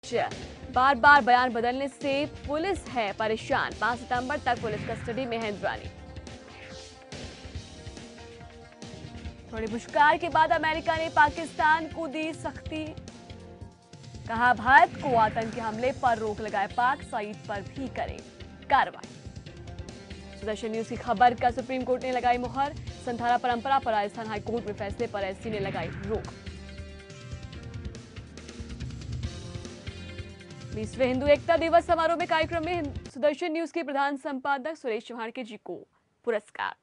बार बार बयान बदलने से पुलिस है परेशान। 5 सितंबर तक पुलिस कस्टडी में है इंद्राणी। थोड़ी मुश्किल के बाद अमेरिका ने पाकिस्तान को दी सख्ती। कहा भारत को आतंकी हमले पर रोक लगाए, पाक सईद पर भी करे कार्रवाई। सुदर्शन न्यूज की खबर का सुप्रीम कोर्ट ने लगाई मुहर। संथारा परंपरा पर राजस्थान हाईकोर्ट में फैसले पर एससी ने लगाई रोक। 20वें हिंदू एकता दिवस समारोह में कार्यक्रम में सुदर्शन न्यूज के प्रधान संपादक सुरेश चौहान के जी को पुरस्कार।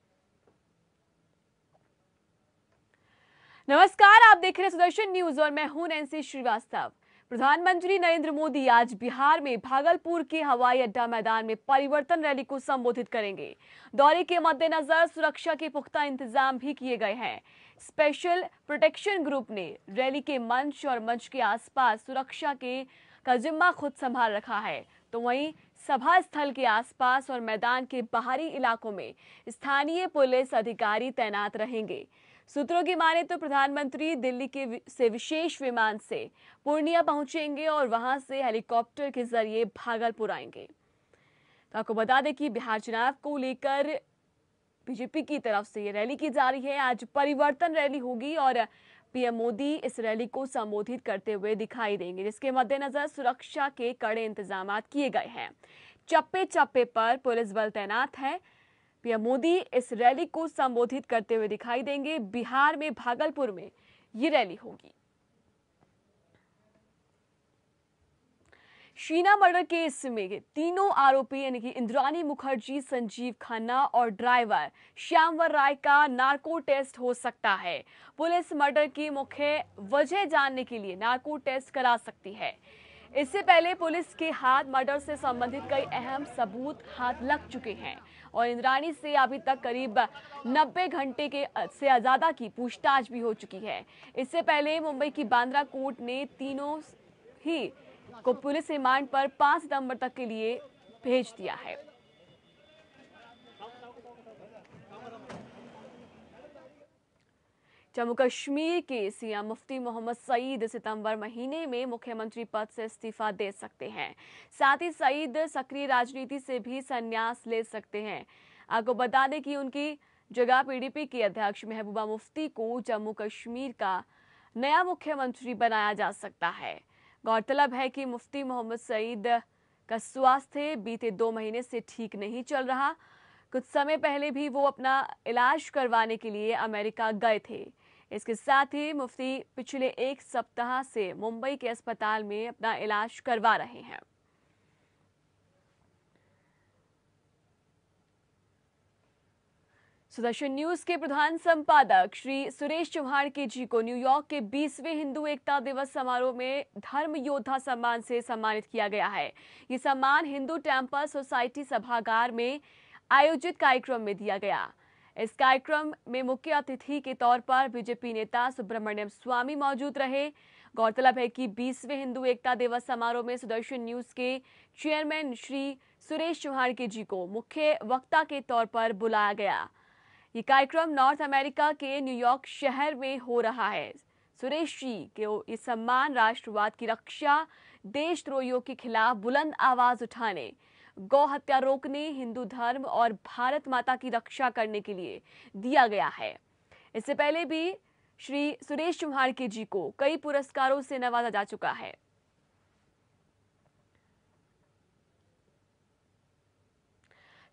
नमस्कार, आप देख रहे हैं सुदर्शन न्यूज और मैं हूं नैन्सी श्रीवास्तव। प्रधानमंत्री नरेंद्र मोदी आज बिहार में भागलपुर के हवाई अड्डा मैदान में परिवर्तन रैली को संबोधित करेंगे। दौरे के मद्देनजर सुरक्षा के पुख्ता इंतजाम भी किए गए हैं। स्पेशल प्रोटेक्शन ग्रुप ने रैली के मंच और मंच के आसपास सुरक्षा का जिम्मा खुद संभाल रखा है, तो वहीं सभा स्थल के आसपास और मैदान के बाहरी इलाकों में स्थानीय पुलिस अधिकारी तैनात रहेंगे। सूत्रों की माने तो प्रधानमंत्री दिल्ली से विशेष विमान से पूर्णिया पहुंचेंगे और वहां से हेलीकॉप्टर के जरिए भागलपुर आएंगे। तो आपको बता दें कि बिहार चुनाव को लेकर बीजेपी की तरफ से ये रैली की जा रही है। आज परिवर्तन रैली होगी और पीएम मोदी इस रैली को संबोधित करते हुए दिखाई देंगे, जिसके मद्देनजर सुरक्षा के कड़े इंतजाम किए गए हैं। चप्पे चप्पे पर पुलिस बल तैनात है। पीएम मोदी इस रैली को संबोधित करते हुए दिखाई देंगे। बिहार में भागलपुर में ये रैली होगी। शीना मर्डर केस में तीनों आरोपी यानी कि इंद्राणी मुखर्जी, संजीव खन्ना और ड्राइवर श्यामवर राय का नार्को टेस्ट हो सकता है। पुलिस मर्डर की मुख्य वजह जानने के लिए नार्को टेस्ट करा सकती है। इससे पहले पुलिस के हाथ मर्डर से संबंधित कई अहम सबूत हाथ लग चुके हैं और इंद्राणी से अभी तक करीब 90 घंटे से ज्यादा की पूछताछ भी हो चुकी है। इससे पहले मुंबई की बांद्रा कोर्ट ने तीनों ही को पुलिस रिमांड पर 5 सितंबर तक के लिए भेज दिया है। जम्मू कश्मीर के सीएम मुफ्ती मोहम्मद सईद सितंबर महीने में मुख्यमंत्री पद से इस्तीफा दे सकते हैं। साथ ही सईद सक्रिय राजनीति से भी संन्यास ले सकते हैं। आपको बता दें कि उनकी जगह पीडीपी के अध्यक्ष महबूबा मुफ्ती को जम्मू कश्मीर का नया मुख्यमंत्री बनाया जा सकता है। गौरतलब है कि मुफ्ती मोहम्मद सईद का स्वास्थ्य बीते 2 महीने से ठीक नहीं चल रहा। कुछ समय पहले भी वो अपना इलाज करवाने के लिए अमेरिका गए थे। इसके साथ ही मुफ्ती पिछले 1 सप्ताह से मुंबई के अस्पताल में अपना इलाज करवा रहे हैं। सुदर्शन न्यूज के प्रधान संपादक श्री सुरेश चौहान के जी को न्यूयॉर्क के 20वें हिंदू एकता दिवस समारोह में धर्म योद्धा सम्मान से सम्मानित किया गया है। ये सम्मान हिंदू टेम्पल सोसाइटी सभागार में आयोजित कार्यक्रम में दिया गया। इस कार्यक्रम में मुख्य अतिथि के तौर पर बीजेपी नेता सुब्रमण्यम स्वामी मौजूद रहे। गौरतलब है कि 20वें हिंदू एकता दिवस समारोह में सुदर्शन न्यूज के चेयरमैन श्री सुरेश चौहान के जी को मुख्य वक्ता के तौर पर बुलाया गया। ये कार्यक्रम नॉर्थ अमेरिका के न्यूयॉर्क शहर में हो रहा है। सुरेश जी के ये सम्मान राष्ट्रवाद की रक्षा, देशद्रोहियों के खिलाफ बुलंद आवाज उठाने, गौ हत्या रोकने, हिंदू धर्म और भारत माता की रक्षा करने के लिए दिया गया है। इससे पहले भी श्री सुरेश चौहान के जी को कई पुरस्कारों से नवाजा जा चुका है।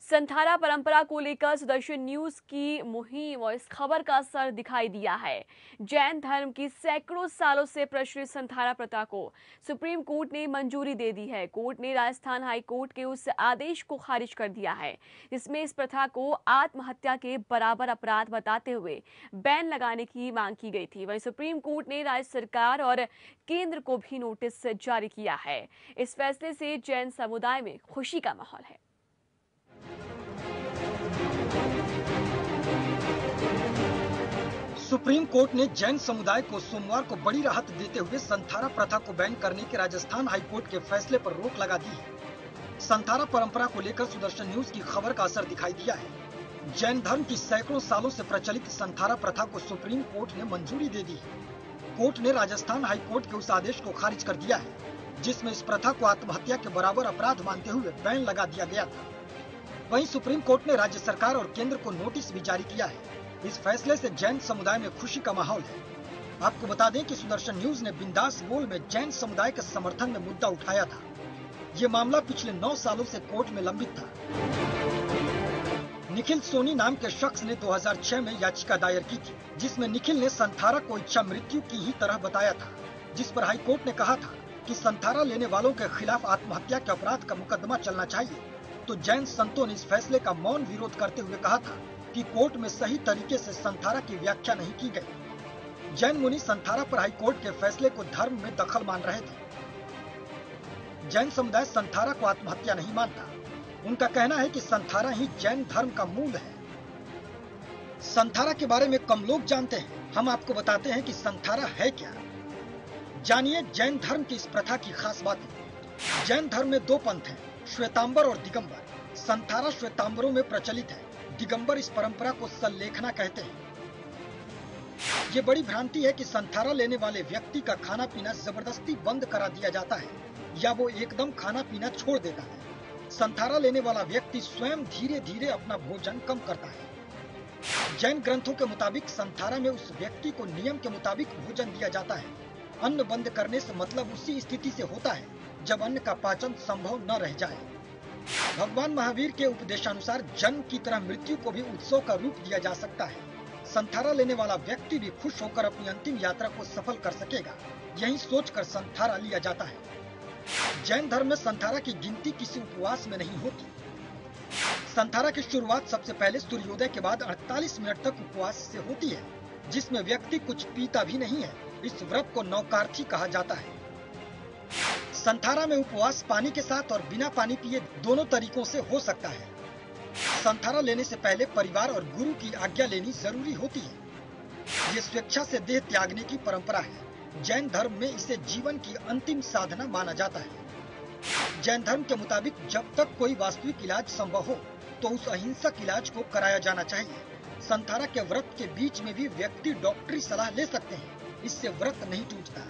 संथारा परंपरा को लेकर सुदर्शन न्यूज की मुहिम और इस खबर का असर दिखाई दिया है। जैन धर्म की सैकड़ों सालों से प्रचलित संथारा प्रथा को सुप्रीम कोर्ट ने मंजूरी दे दी है। कोर्ट ने राजस्थान हाई कोर्ट के उस आदेश को खारिज कर दिया है जिसमें इस प्रथा को आत्महत्या के बराबर अपराध बताते हुए बैन लगाने की मांग की गई थी। वहीं सुप्रीम कोर्ट ने राज्य सरकार और केंद्र को भी नोटिस जारी किया है। इस फैसले से जैन समुदाय में खुशी का माहौल है। सुप्रीम कोर्ट ने जैन समुदाय को सोमवार को बड़ी राहत देते हुए संथारा प्रथा को बैन करने के राजस्थान हाईकोर्ट के फैसले पर रोक लगा दी है। संथारा परंपरा को लेकर सुदर्शन न्यूज की खबर का असर दिखाई दिया है। जैन धर्म की सैकड़ों सालों से प्रचलित संथारा प्रथा को सुप्रीम कोर्ट ने मंजूरी दे दी है। कोर्ट ने राजस्थान हाईकोर्ट के उस आदेश को खारिज कर दिया है जिसमें इस प्रथा को आत्महत्या के बराबर अपराध मानते हुए बैन लगा दिया गया था। वहीं सुप्रीम कोर्ट ने राज्य सरकार और केंद्र को नोटिस भी जारी किया है। इस फैसले से जैन समुदाय में खुशी का माहौल है। आपको बता दें कि सुदर्शन न्यूज ने बिंदास बोल में जैन समुदाय के समर्थन में मुद्दा उठाया था। ये मामला पिछले 9 सालों से कोर्ट में लंबित था। निखिल सोनी नाम के शख्स ने 2006 में याचिका दायर की थी, जिसमें निखिल ने संथारा को इच्छा मृत्यु की ही तरह बताया था, जिस पर हाईकोर्ट ने कहा था कि संथारा लेने वालों के खिलाफ आत्महत्या के अपराध का मुकदमा चलना चाहिए। तो जैन संतों ने इस फैसले का मौन विरोध करते हुए कहा था कि कोर्ट में सही तरीके से संथारा की व्याख्या नहीं की गई। जैन मुनि संथारा पर हाईकोर्ट के फैसले को धर्म में दखल मान रहे थे। जैन समुदाय संथारा को आत्महत्या नहीं मानता। उनका कहना है कि संथारा ही जैन धर्म का मूल है। संथारा के बारे में कम लोग जानते हैं। हम आपको बताते हैं कि संथारा है क्या। जानिए जैन धर्म की इस प्रथा की खास बातें। जैन धर्म में 2 पंथ हैं, श्वेतांबर और दिगंबर। संथारा श्वेतांबरों में प्रचलित है। दिगंबर इस परंपरा को सल्लेखना कहते हैं। ये बड़ी भ्रांति है कि संथारा लेने वाले व्यक्ति का खाना पीना जबरदस्ती बंद करा दिया जाता है या वो एकदम खाना पीना छोड़ देता है। संथारा लेने वाला व्यक्ति स्वयं धीरे धीरे अपना भोजन कम करता है। जैन ग्रंथों के मुताबिक संथारा में उस व्यक्ति को नियम के मुताबिक भोजन दिया जाता है। अन्न बंद करने से मतलब उसी स्थिति से होता है जब अन्न का पाचन संभव न रह जाए। भगवान महावीर के उपदेशानुसार जन्म की तरह मृत्यु को भी उत्सव का रूप दिया जा सकता है। संथारा लेने वाला व्यक्ति भी खुश होकर अपनी अंतिम यात्रा को सफल कर सकेगा, यही सोचकर संथारा लिया जाता है। जैन धर्म में संथारा की गिनती किसी उपवास में नहीं होती। संथारा की शुरुआत सबसे पहले सूर्योदय के बाद 48 मिनट तक उपवास से होती है, जिसमें व्यक्ति कुछ पीता भी नहीं है। इस व्रत को नौकार्थी कहा जाता है। संथारा में उपवास पानी के साथ और बिना पानी पिए दोनों तरीकों से हो सकता है। संथारा लेने से पहले परिवार और गुरु की आज्ञा लेनी जरूरी होती है। ये स्वेच्छा से देह त्यागने की परंपरा है। जैन धर्म में इसे जीवन की अंतिम साधना माना जाता है। जैन धर्म के मुताबिक जब तक कोई वास्तविक इलाज संभव हो तो उस अहिंसक इलाज को कराया जाना चाहिए। संथारा के व्रत के बीच में भी व्यक्ति डॉक्टरी सलाह ले सकते हैं, इससे व्रत नहीं टूटता।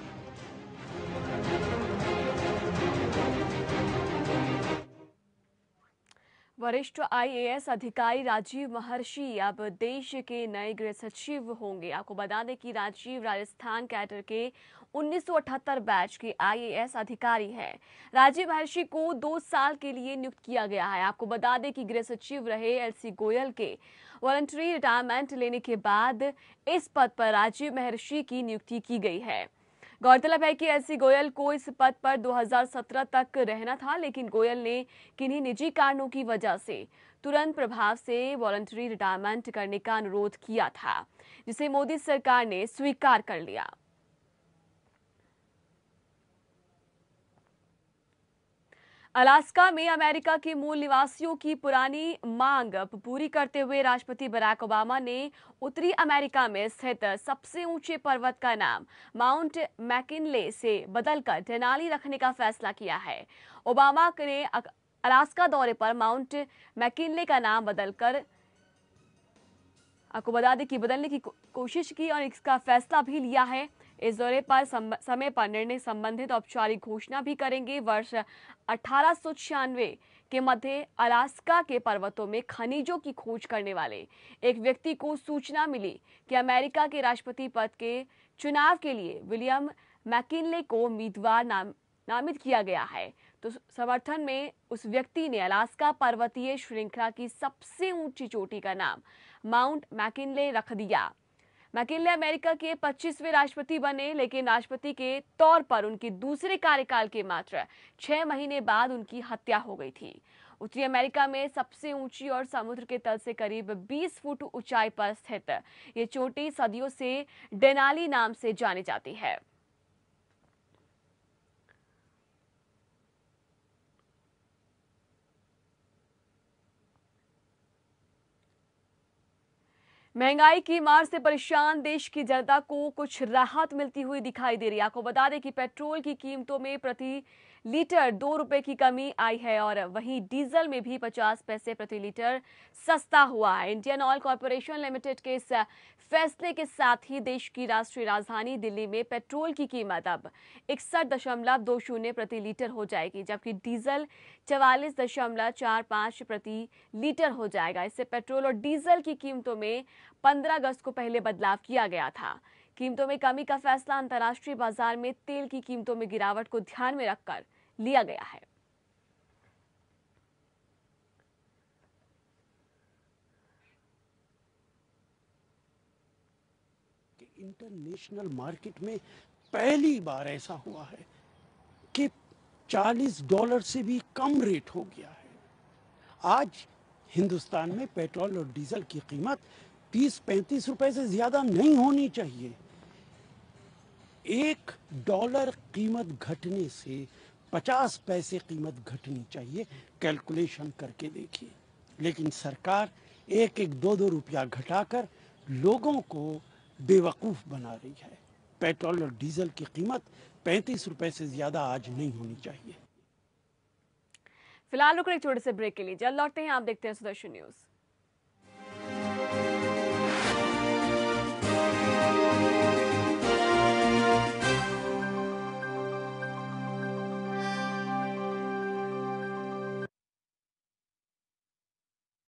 वरिष्ठ आईएएस अधिकारी राजीव महर्षि अब देश के नए गृह सचिव होंगे। आपको बता दें कि राजीव राजस्थान कैडर के 1978 बैच के आईएएस अधिकारी हैं। राजीव महर्षि को 2 साल के लिए नियुक्त किया गया है। आपको बता दें कि गृह सचिव रहे एलसी गोयल के वॉलंटरी रिटायरमेंट लेने के बाद इस पद पर राजीव महर्षि की नियुक्ति की गई है। गौरतलब है कि एलसी गोयल को इस पद पर 2017 तक रहना था, लेकिन गोयल ने किन्हीं निजी कारणों की वजह से तुरंत प्रभाव से वॉलंटरी रिटायरमेंट करने का अनुरोध किया था, जिसे मोदी सरकार ने स्वीकार कर लिया। अलास्का में अमेरिका के मूल निवासियों की पुरानी मांग पूरी करते हुए राष्ट्रपति बराक ओबामा ने उत्तरी अमेरिका में स्थित सबसे ऊंचे पर्वत का नाम माउंट मैकिनले से बदलकर डेनाली रखने का फैसला किया है। ओबामा ने अलास्का दौरे पर माउंट मैकिनले का नाम बदलकर आपको बता दें कि बदलने की कोशिश की और इसका फैसला भी लिया है। इस दौरे पर समय पर निर्णय संबंधित औपचारिक घोषणा भी करेंगे। वर्ष 1896 के मध्य अलास्का के पर्वतों में खनिजों की खोज करने वाले एक व्यक्ति को सूचना मिली कि अमेरिका के राष्ट्रपति पद के चुनाव के लिए विलियम मैकिनले को उम्मीदवार नामित किया गया है। तो समर्थन में उस व्यक्ति ने अलास्का पर्वतीय श्रृंखला की सबसे ऊंची चोटी का नाम माउंट मैकिनले रख दिया। मैकिनले अमेरिका के 25वें राष्ट्रपति बने, लेकिन राष्ट्रपति के तौर पर उनके दूसरे कार्यकाल के मात्र 6 महीने बाद उनकी हत्या हो गई थी। उत्तरी अमेरिका में सबसे ऊंची और समुद्र के तल से करीब 20 फुट ऊंचाई पर स्थित ये चोटी सदियों से डेनाली नाम से जानी जाती है। महंगाई की मार से परेशान देश की जनता को कुछ राहत मिलती हुई दिखाई दे रही है। आपको बता दें कि पेट्रोल की कीमतों में प्रति लीटर 2 रुपए की कमी आई है और वहीं डीजल में भी 50 पैसे प्रति लीटर सस्ता हुआ है। इंडियन ऑयल कॉरपोरेशन लिमिटेड के इस फैसले के साथ ही देश की राष्ट्रीय राजधानी दिल्ली में पेट्रोल की कीमत अब 61.20 प्रति लीटर हो जाएगी, जबकि डीजल 44.45 प्रति लीटर हो जाएगा। इससे पेट्रोल और डीजल की कीमतों में 15 अगस्त को पहले बदलाव किया गया था। कीमतों में कमी का फैसला अंतर्राष्ट्रीय बाजार में तेल की कीमतों में गिरावट को ध्यान में रखकर लिया गया है। इंटरनेशनल मार्केट में पहली बार ऐसा हुआ है कि $40 से भी कम रेट हो गया है। आज हिंदुस्तान में पेट्रोल और डीजल की कीमत 30-35 रुपए से ज्यादा नहीं होनी चाहिए। $1 कीमत घटने से 50 पैसे कीमत घटनी चाहिए, कैलकुलेशन करके देखिए। लेकिन सरकार 1-2 रुपया घटाकर लोगों को बेवकूफ बना रही है। पेट्रोल और डीजल की कीमत 35 रुपए से ज्यादा आज नहीं होनी चाहिए। फिलहाल रुक एक छोटे से ब्रेक के लिए, जल्द लौटते हैं। आप देखते हैं सुदर्शन न्यूज।